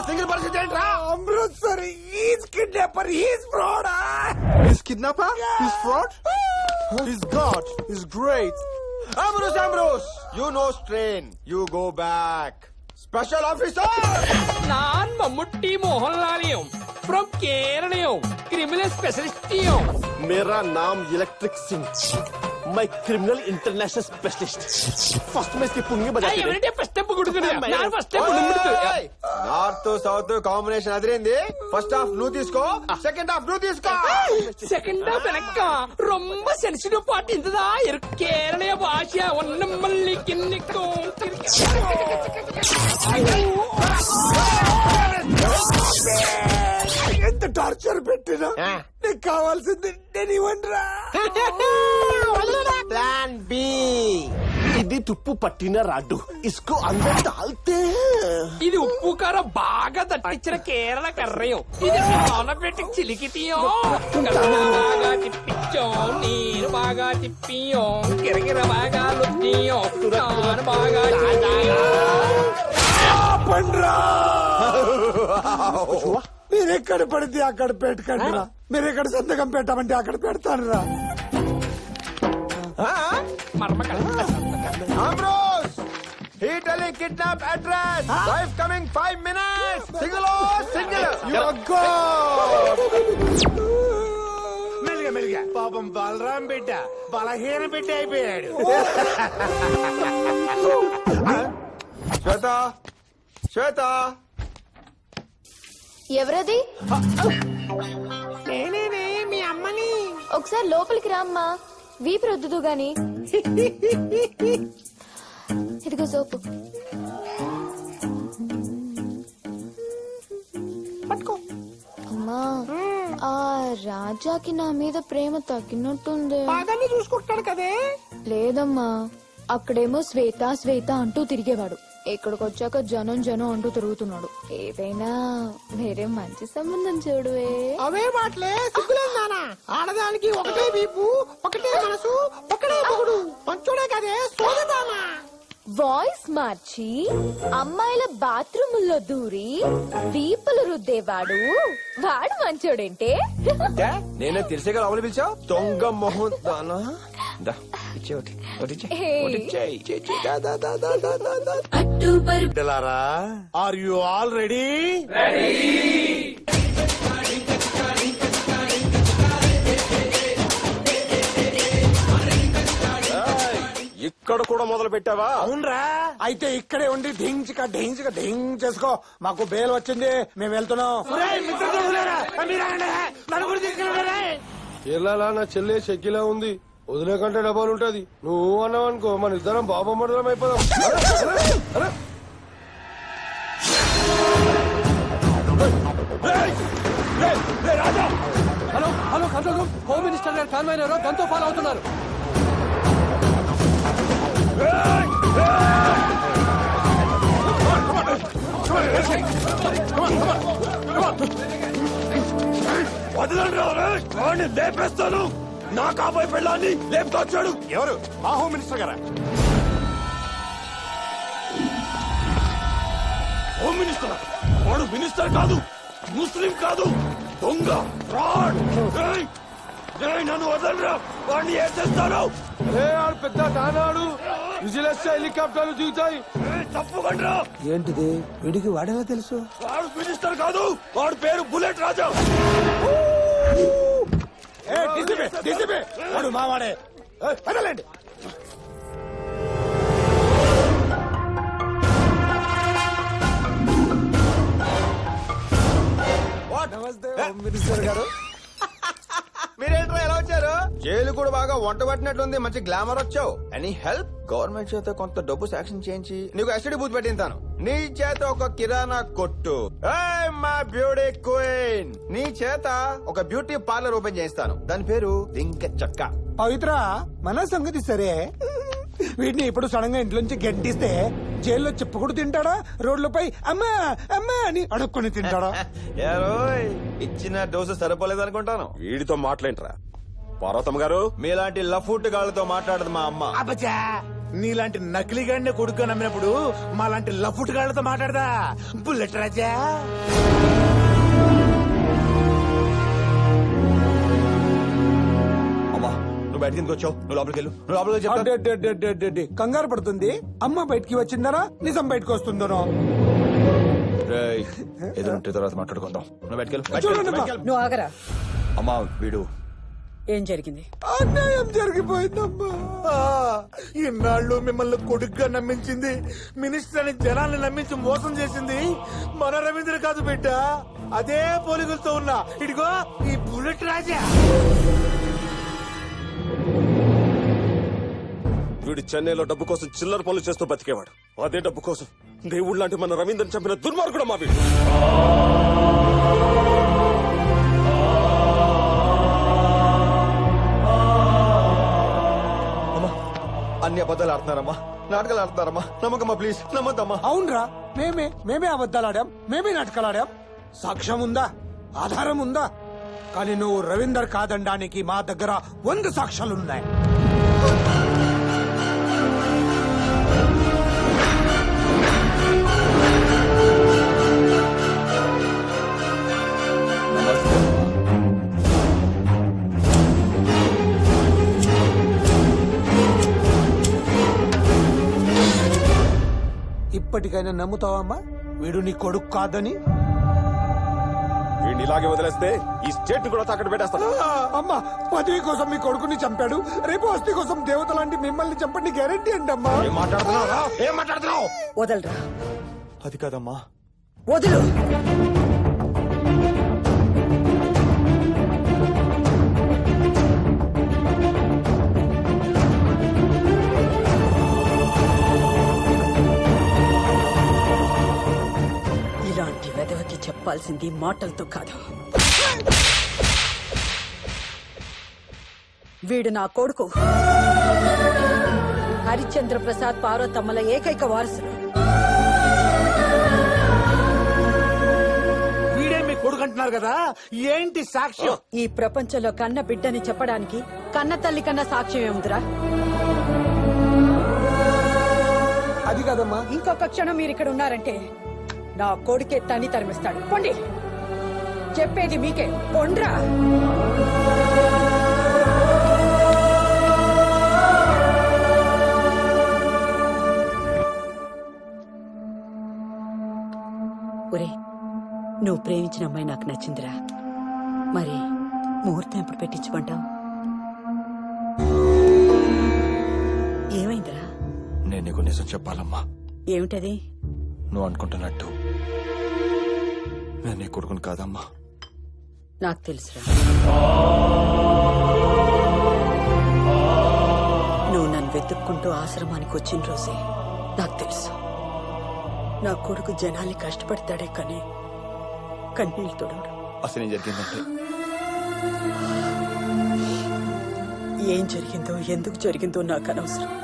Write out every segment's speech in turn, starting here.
Single percent ఏంట్రా? Amritsar is kidnapper, is fraud. He's kidnapper? He's fraud? He's God. He's great. Ambrose, you know strain. You go back. Special officer! Nan Mammootty Mohanlal from Kerala. Criminal specialist. मेरा नाम electric Singh, मैं criminal international specialist. First में इसकी पुंगी बजा के north south combination అదిరింది. First half నువ్వు తీసుకో, second half నువ్వు తీసుకో. సెకండ్ హాఫ్ వెనక రొంబ సెన్సిటివ్ పార్ట్ ఇంతదా కేరళ భాష ఉన్న మళ్ళీ కిన్నెక్కో. ఎంత టార్చర్ పెట్టినా నీకు కావాల్సింది నేను ఇవ్వనురా. Plan B. ఇది తుప్పు పట్టిన రాడ్డు, ఇస్కో అందర్ డాల్తే. ఇది ఉప్పు కారం బాగా దట్టించిన కేరళ కర్రయం. ఇది పెట్టి చిలికితీయో బాగా తిప్పించో, నేను బాగా తిప్పియో, గిరగిర బాగా లుట్టియో, బాగా పండ్రా. మీరెక్కడ పడితే అక్కడ పెట్టకండి రా. మీరెక్కడ సంతకం పెట్టమంటే అక్కడ పెడతాను రా. Ambrose, he telling kidnap address. Wife coming 5 minutes. Single. You are God. మెల్లిగా పాపం బలరాం బిడ్డ బలహీన బిడ్డ అయిపోయాడు. శ్వేత ఎవరది? నేనేనే మీ అమ్మని. ఒకసారి లోపలికి రామ్మా, వీపు రుద్దుదు గాని. ఇదిగో సోపు. పట్టుకో. అమ్మా, ఆ రాజాకి నా మీద ప్రేమ తగ్గినట్టుంది. బాగానే చూసుకుంటాడు కదే. లేదమ్మా, అక్కడేమో శ్వేత శ్వేత అంటూ తిరిగేవాడు. ఇక్కడికి వచ్చాక జనం అంటూ తిరుగుతున్నాడు. ఏదైనా వేరే మంచి సంబంధం చూడువే. అవే మాటలే సిగ్గులేదు నానా. ఆడదానికి ఒకటే వీపు, ఒకటే మనసు, ఒకటే మొగుడు. మంచోడే కదే సోదదానా. వాయిస్ మార్చి అమ్మాయిల బాత్రూముల్లో దూరి వీపులు రుద్దేవాడు వాడు మంచోడేంటే? నేనే తెలిసేగా లోపలి పిలిచావు. దొంగ మొహం దానా. Are you all ready? ఇక్కడ కూడా మొదలు పెట్టావా? అవునరా, అయితే ఇక్కడే ఉండి ఢించిక చేసుకో. మాకు బేల్ వచ్చింది, మేము వెళ్తున్నాం. కేరళ నా చెల్లె షెక్కిలా ఉంది, వదిలేకంటే డబ్బాలు ఉంటది. నువ్వు అన్నావు అనుకో, మన ఇద్దరం బాబా మడలం అయిపోదాం. Hello hello control room. Home minister గారు కాన్వాయ్ గన్తో ఫాలో అవుతున్నారు. వదలండి, లేపేస్తాను. నా కాబోయే పెళ్ళాన్ని లేపుకొచ్చాడు. ఎవరు? మా హోమ్ మినిస్టర్ గారా? Home minister? వాడు మినిస్టర్ కాదు, ముస్లిం కాదు, దొంగ, ఫ్రాడ్. నన్ను వదలరా, వాడిని ఏం చేస్తాను? పెద్ద తానాడు, విజిలెన్స్ హెలికాప్టర్లు దిగుతాయి. తప్పుకుండ్రా. ఏంటిది? వీడికి వాడేలా తెలుసు? వాడు మినిస్టర్ కాదు, వాడు పేరు బుల్లెట్ రాజా. వాడు మావాడే. వదలండి. నమస్తే హోమ్ మినిస్టర్ గారు. మీరేంట్రా ఎలా వచ్చారు? జైలు కూడా బాగా వంట పట్టినట్లుంది. మంచి గ్లామర్ వచ్చావు. Any help? గవర్నమెంట్ చేత కొంత డబ్బు శాంక్షన్ చేయించి నీకు ఎస్టీడీ బూత్ పెట్టింతాను. నీ చేత ఒక కిరాణా కొట్టు, మా బ్యూటీ క్వీన్, నీ చేత ఒక బ్యూటీ పార్లర్ ఓపెన్ చేయిస్తాను. దాని పేరు దింక చక్క. పవిత్ర, మన సంగతి సరే. వీటిని ఇప్పుడు సడన్ గా ఇంట్లోంచి గెంటిస్తే జైల్లో చెప్పుకుడు తింటాడా, రోడ్లపై అమ్మా అమ్మా అని అడుక్కుని తింటాడా? ఇచ్చిన డోసు సరిపోలేదు అనుకుంటాను. వీడితో మాట్లాడరా. పార్వతమ్మ గారు, మీలాంటి లఫూట్ గాళ్ళతో మాట్లాడదు మా అమ్మ. అబ్బచ్చా నీలాంటి నకిలీగాడిని కొడుకు నమ్మినప్పుడు మాలాంటి లఫుట్ గాళ్ళతో మాట్లాడదా బుల్లెట్ రాజా. అమ్మా నువ్వు బయటకి ఎందుకు వచ్చావు? నువ్వు లోపలికి వెళ్ళు. నువ్వు లోపలికి చెప్తా. అడ్డడ్డడ్డడ్డడ్డడ్డి. కంగారు పడుతుంది. అమ్మ బయటికి వచ్చిందనో నిజం బయటకు వస్తుందనో. రేయ్, ఎదురుంటే తర్వాత మాట్లాడుకుందాం. నువ్వు బయటకి వెళ్ళు. చూడండి అమ్మా. నువ్వు ఆగరా. అమ్మా వీడు ఏం జరిగింది? అన్యాయం జరిగిపోయిందమ్మా. ఇన్నాళ్ళు మిమ్మల్ని కొడుగ్గా నమ్మించింది, మినిస్టర్ అని జనాల్ని నమ్మించి మోసం చేసింది మన రవీంద్ర కాదు బిడ్డ. అదే పోలికలతో ఉన్నా ఇదిగో ఈ బుల్లెట్ రాజా. వీడు చెన్నైలో డబ్బు కోసం చిల్లర పనులు చేస్తూ బతికేవాడు. అదే డబ్బు కోసం దేవుడు లాంటి మన రవీంద్రని చంపిన దుర్మార్గుడు మా వీడు. అన్ని అబద్ధాలు ఆడుతున్నారమ్మా, నాటకాలు ఆడుతున్నారమ్మా. నమ్మకమ్మా, ప్లీజ్ నమ్మద్దమ్మా. అవునరా, మేమే అబద్ధాలు ఆడాం, మేమే నాటకాలు ఆడాం. సాక్ష్యం ఉందా, ఆధారం ఉందా? కానీ నువ్వు రవీందర్ కాదనడానికి మా దగ్గర 100 సాక్ష్యాలున్నాయి. ఇప్పటికైనా నమ్ముతావమ్మా వీడు నీ కొడుకు కాదని? వీడిని ఇలాగే వదిలేస్తే ఈ స్టేట్ కూడా తాకట్టు పెట్టేస్తాడు. అమ్మా పదవి కోసం మీ కొడుకుని చంపాడు, రేపు ఆస్తి కోసం దేవత లాంటి మిమ్మల్ని చంపండి గ్యారెంటీ అండి అమ్మా. ఏం మాట్లాడుతున్నావు? వదలరా. అది కాదమ్మా. వదులు. ఇలాంటి వెధవకి చెప్పాల్సింది మాటలతో కాదు. వీడు నా కొడుకు, హరిశ్చంద్ర ప్రసాద్ పార్వతమ్మల ఏకైక వారసుడు. వీడే మీ కొడుకు అంటున్నారు కదా, ఏంటి సాక్ష్యం? ఈ ప్రపంచంలో కన్న బిడ్డని చెప్పడానికి కన్న తల్లి కన్నా సాక్ష్యం ఏముందిరా? అది కాదమ్మా. ఇంకొక క్షణం మీరు ఇక్కడ ఉన్నారంటే నా కొడుకే తన్ని తరిమిస్తాడు. పొండి, చెప్పేది మీకే. పొండ్రా. ఒరే, నువ్వు ప్రేమించిన అమ్మాయి నాకు నచ్చిందిరా. మరి ముహూర్తం ఎప్పుడు పెట్టించుకుంటావు? ఏమైందిరా? నేను నీకు నిజం చెప్పాలమ్మా. ఏమిటది? నువ్వు అనుకుంటున్నట్టు నేను నీ కొడుకుని కాదమ్మా. నాకు తెలుసురా. నువ్వు నన్ను వెతుక్కుంటూ ఆశ్రమానికి వచ్చిన రోజే నాకు తెలుసు. నా కొడుకు జనాల్ని కష్టపడతాడే కానీ కన్నీళ్ళు తొడవడు. అసలు ఏం జరిగిందంటే, ఏం జరిగిందో ఎందుకు జరిగిందో నాకు అనవసరం.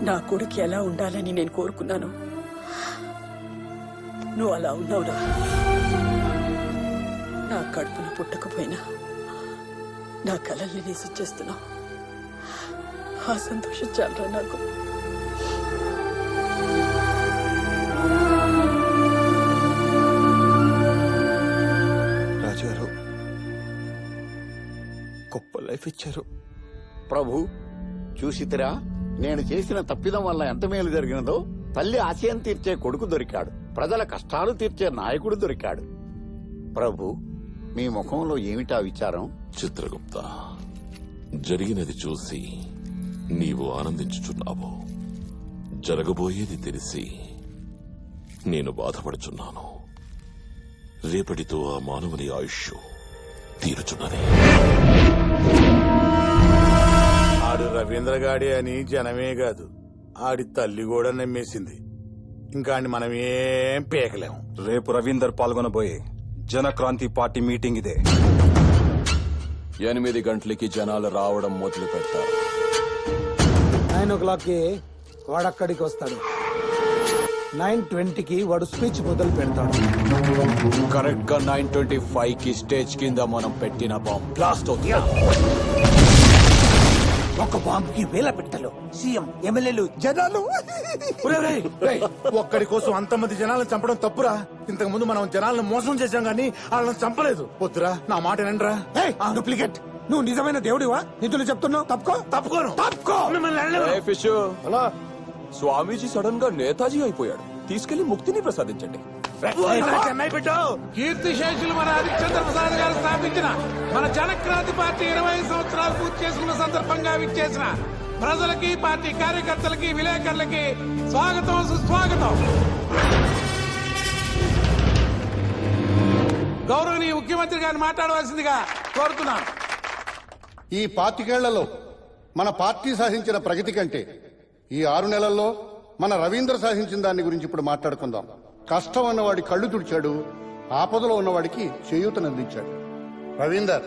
నా కొడుకు ఎలా ఉండాలని నేను కోరుకున్నాను, నువ్వు అలా ఉన్నావురా. నా కడుపున పుట్టకపోయినా నా కలల్ని నిజం చేస్తున్నావు. ఆ సంతోషం చాలరా నాకు. రాజుగారు గొప్ప లైఫ్ ఇచ్చారు. ప్రభు చూసితిరా, నేను చేసిన తప్పిదం వల్ల ఎంత మేలు జరిగినదో. తల్లి ఆశయం తీర్చే కొడుకు దొరికాడు, ప్రజల కష్టాలు తీర్చే నాయకుడు దొరికాడు. ప్రభు మీ ముఖంలో ఏమిటా విచారం? చిత్రగుప్త, జరిగినది చూసి నీవు ఆనందించుచున్నావు, జరగబోయేది తెలిసి నేను బాధపడుచున్నాను. రేపటితో ఆ మానవుని ఆయుష్ తీరుచున్నది. ఆడు రవీంద్ర గాడి అని జనమే కాదు, ఆడి తల్లి కూడా నమ్మేసింది. ఇంకా మనం ఏం పీకలేము. రేపు రవీందర్ పాల్గొనబోయే జనక్రాంతి పార్టీ మీటింగ్ ఇదే. 8 గంటలకి జనాలు రావడం మొదలు పెడతారు. 9 o'clockకి వాడక్కడికి వస్తాడు. 9:20కి వాడు స్పీచ్ మొదలు పెడతాడు. కరెక్ట్ గా 9:25 కి స్టేజ్ కింద మనం పెట్టిన బాంబ్ బ్లాస్ట్ అవుతుంది. ఒక బాంబుకి వేల పెట్టలు, సీఎం, ఎమ్మెల్యేలు, జనాలు. ఒక్కడి కోసం అంతమంది జనాలను చంపడం తప్పురా. ఇంతకు ముందు మనం జనాలను మోసం చేశాం గానీ వాళ్ళని చంపలేదు. వద్దురా, నా మాట వినండిరా. డూప్లికేట్. నువ్వు నిజమైన దేవుడివా? నిధులు చెప్తున్నావు. తప్పుకో మిమ్మల్ని ఫిష్ అలా స్వామీజీ సడన్ గా నేతాజీ అయిపోయాడు. తీసుకెళ్లి ముక్తిని ప్రసాదించండి. కీర్తి శేషులు మన హరిశ్చంద్ర ప్రసాద్ గారు స్థాపించిన మన జనక్రాంతి పార్టీ 20 సంవత్సరాలు పూర్తి చేసుకున్న సందర్భంగా విచ్చేసిన ప్రజలకి, పార్టీ కార్యకర్తలకి, విలేకరులకి స్వాగతం, సుస్వాగతం. గౌరవనీయ ముఖ్యమంత్రి గారిని మాట్లాడవలసిందిగా కోరుతున్నాను. ఈ 25 మన పార్టీ సాధించిన ప్రగతి కంటే ఈ 6 నెలల్లో మన రవీంద్ర సాధించిన దాని గురించి ఇప్పుడు మాట్లాడుకుందాం. కష్టం ఉన్నవాడి కళ్ళు తుడిచాడు, ఆపదలో ఉన్నవాడికి చేయూతనందించాడు. రవీందర్,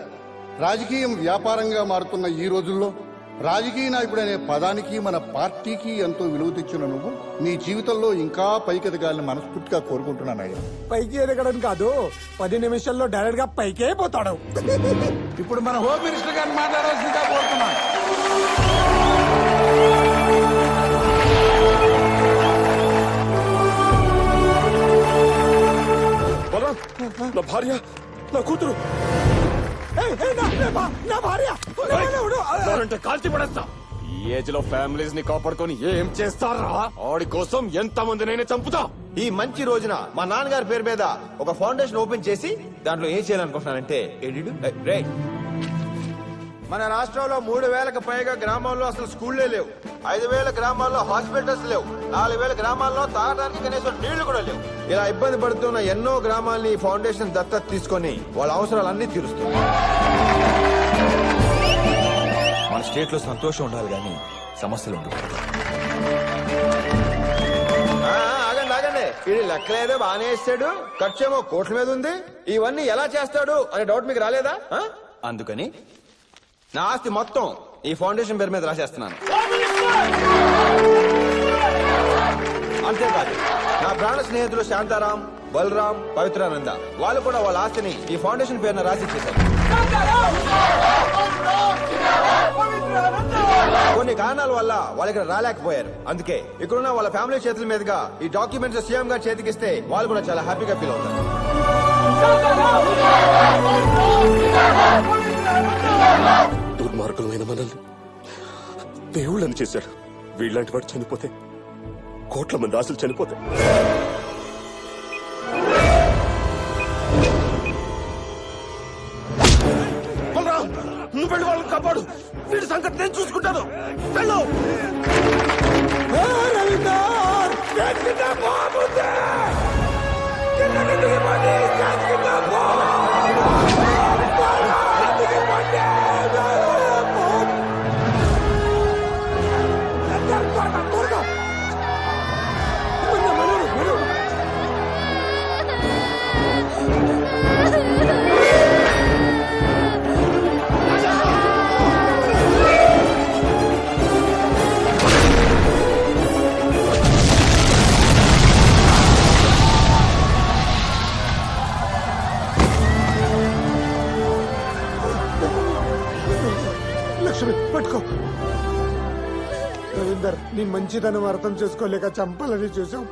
రాజకీయం వ్యాపారంగా మారుతున్న ఈ రోజుల్లో రాజకీయ నాయకుడు అనే పదానికి, మన పార్టీకి ఎంతో విలువ తెచ్చిన నువ్వు నీ జీవితంలో ఇంకా పైకి ఎదగాలని మనస్ఫూర్తిగా కోరుకుంటున్నానయ్యా. పైకి ఎదగడం కాదు, 10 నిమిషాల్లో డైరెక్ట్ గా పైకే పోతాడు. ఇప్పుడు మన హోమ్ మినిస్టర్ గారిని మాట్లాడాల్సిందిగా కోరుతున్నాను. నా భార్య, నా కూతురు నా భార్య కాల్చి పడేస్తా. ఈ ఏజ్ లో ఫ్యామిలీస్ ని కాపాడుకొని ఏం చేస్తారా? ఆడి కోసం ఎంత మందినైనా చంపుతా. ఈ మంచి రోజున మా నాన్నగారి పేరు మీద ఒక ఫౌండేషన్ ఓపెన్ చేసి దాంట్లో ఏం చేయాలనుకుంటున్నానంటే, మన రాష్ట్రంలో 3000కు పైగా గ్రామాల్లో అసలు స్కూళ్లే లేవు. 5000 గ్రామాల్లో హాస్పిటల్స్ లేవు. 4000 గ్రామాల్లో తాగడానికి కనీసం నీళ్లు కూడా లేవు. ఇలా ఇబ్బంది పడుతున్న ఎన్నో గ్రామాల్ని ఫౌండేషన్ దత్తత తీసుకొని వాళ్ళ అవసరాలన్నీ తీరుస్తుంది. మన స్టేట్ లో సంతోషం ఉండాలి కానీ సమస్యలు ఉండవు. ఆగండి, ఇది లెక్కలేదో బాగానే వేస్తాడు, ఖర్చేమో కోట్ల మీద ఉంది. ఇవన్నీ ఎలా చేస్తాడు అనే డౌట్ మీకు రాలేదా? అందుకని నా ఆస్తి మొత్తం ఈ ఫౌండేషన్ పేరు మీద రాసేస్తున్నాను. అంతేకాదు, నా ప్రాణ స్నేహితులు శాంతారాం, బలరాం, పవిత్రానంద వాళ్ళు కూడా వాళ్ళ ఆస్తిని ఈ ఫౌండేషన్ పేరున రాసి ఇచ్చేశారు. కొన్ని కారణాల వల్ల వాళ్ళు ఇక్కడ రాలేకపోయారు. అందుకే ఇక్కడున్న వాళ్ళ ఫ్యామిలీ చేతుల మీదుగా ఈ డాక్యుమెంట్స్ సీఎం గారు చేతికిస్తే వాళ్ళు కూడా చాలా హ్యాపీగా ఫీల్ అవుతారు. దుర్మార్గులమైన మనల్ని దేవుళ్ళని చేశాడు. వీళ్ళంటి వాడు చనిపోతే కోట్ల మంది ఆశలు చనిపోతాయి. నువ్వు వెళ్ళి వాళ్ళని కాపాడు. వీడి సంగతి నేను చూసుకుంటాను. వెళ్ళు. పట్టుకో. రవీందర్, నీ మంచిదనం అర్థం చేసుకోలేక చంపాలని చూసాం.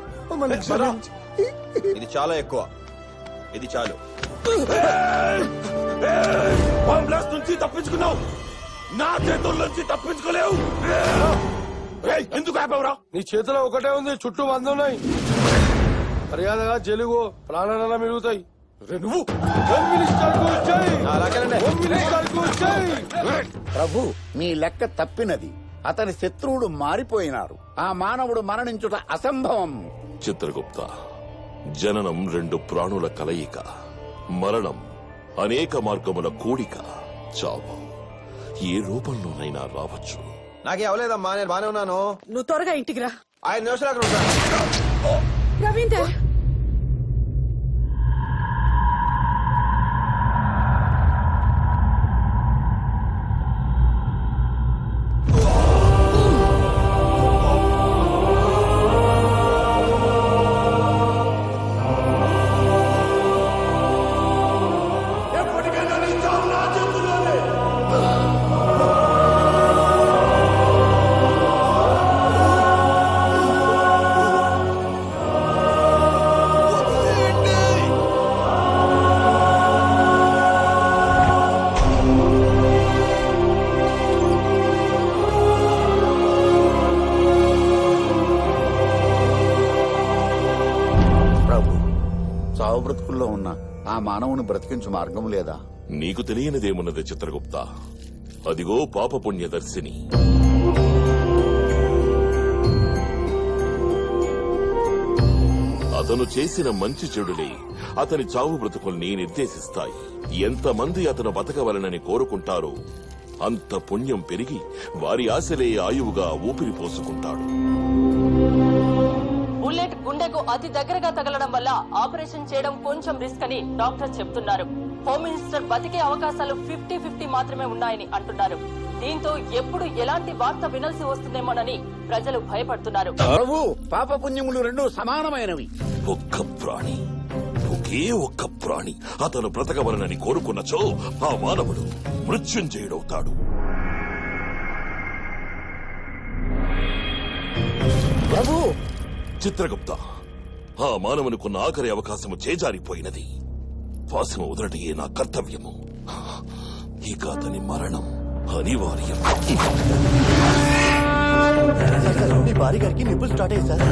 ఇది చాలా ఎక్కువ. ఇది చాలు. బాంబ్ బ్లాస్ట్ నుంచి తప్పించుకున్నావు, నా చేతుల నుంచి తప్పించుకోలేవు. ఎందుకు ఆపావురా? నీ చేతిలో ఒకటే ఉంది, చుట్టూ 100 ఉన్నాయి. మర్యాదగా జలుగు ప్రాణాల మిగులుతాయి. నువ్వు ప్రభు, మీ లెక్క తప్పినది. అతని శత్రువుడు మారిపోయినారు. ఆ మానవుడు మరణించుట అసంభవం. చిత్రగుప్త, జననం 2 ప్రాణుల కలయిక, మరణం అనేక మార్గముల కూడిక. చావు ఏ రూపంలోనైనా రావచ్చు. నాకే అవలేదమ్మా, నేను బానే ఉన్నాను. నువ్వు త్వరగా ఇంటికి రా. 5 నిమిషాలు అక్కడ ఉంటాను. రవీందర్, బ్రతుకుల్లో ఉన్న ఆ మానవుని బ్రతికించు మార్గం లేదా? నీకు తెలియనిదేమున్నది చిత్రగుప్త. అదిగో పాపపుణ్యదర్శిని. అతను చేసిన మంచి చెడులే అతని చావు బ్రతుకుల్ని నిర్దేశిస్తాయి. ఎంతమంది అతను బతకవలనని కోరుకుంటారో అంత పుణ్యం పెరిగి వారి ఆశలే ఆయువుగా ఊపిరి పోసుకుంటాడు. బుల్లెట్ గుండెకు అతి దగ్గరగా తగలడం వల్ల ఆపరేషన్ చేయడం కొంచెం రిస్క్ అని డాక్టర్ చెప్తున్నారు. హోమ్ మినిస్టర్ బతికే అవకాశాలు 50-50 మాత్రమే ఉన్నాయని అంటున్నారు. దీంతో ఎప్పుడు ఎలాంటి వార్త వినాల్సి వస్తుందేమోనని ప్రజలు భయపడుతున్నారు. ప్రభు, పాప పుణ్యములు రెండు సమానమైనవి. ఒక్క ప్రాణి, ఒకే ఒక్క ప్రాణి అతను బ్రతకవలనని కోరుకున్నచో ఆ మానవుడు మృత్యుంజయుడవుతాడు. ప్రభు, చిత్రగుప్త, ఆ మానవునికున్న ఆఖరి అవకాశము చేజారిపోయినది. శ్వాసము వదలటయే నా కర్తవ్యము. ఇక అతని మరణం అనివార్యం. మీ భార్య గారికి నిప్పులు స్టార్ట్ అయ్యి sir.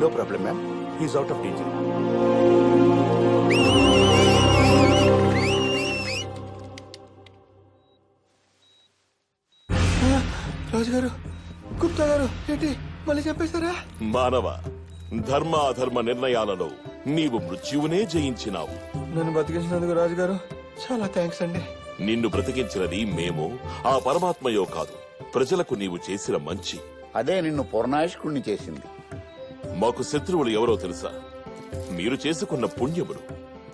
No problem, ma'am. He's out of danger. రాజుగారు, గుప్తా గారు, ఏంటి మళ్ళీ చంపేశారా? మానవ, ధర్మ అధర్మ నిర్ణయాలలో నీవు మృత్యువునే జయించినావు. నన్ను బతికించినందుకు రాజుగారు చాలా థ్యాంక్స్ అండి. నిన్ను బ్రతికించినది మేము, ఆ పరమాత్మయో కాదు, ప్రజలకు నీవు చేసిన మంచి. అదే నిన్ను పూర్ణాయుష్కుణ్ణి చేసింది. మాకు శత్రువులు ఎవరో తెలుసా? మీరు చేసుకున్న పుణ్యములు.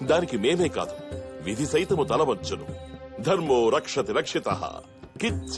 దానికి మేమే కాదు, విధి సైతము తలవంచును. ధర్మో రక్షతి రక్షితః. కిచ్చ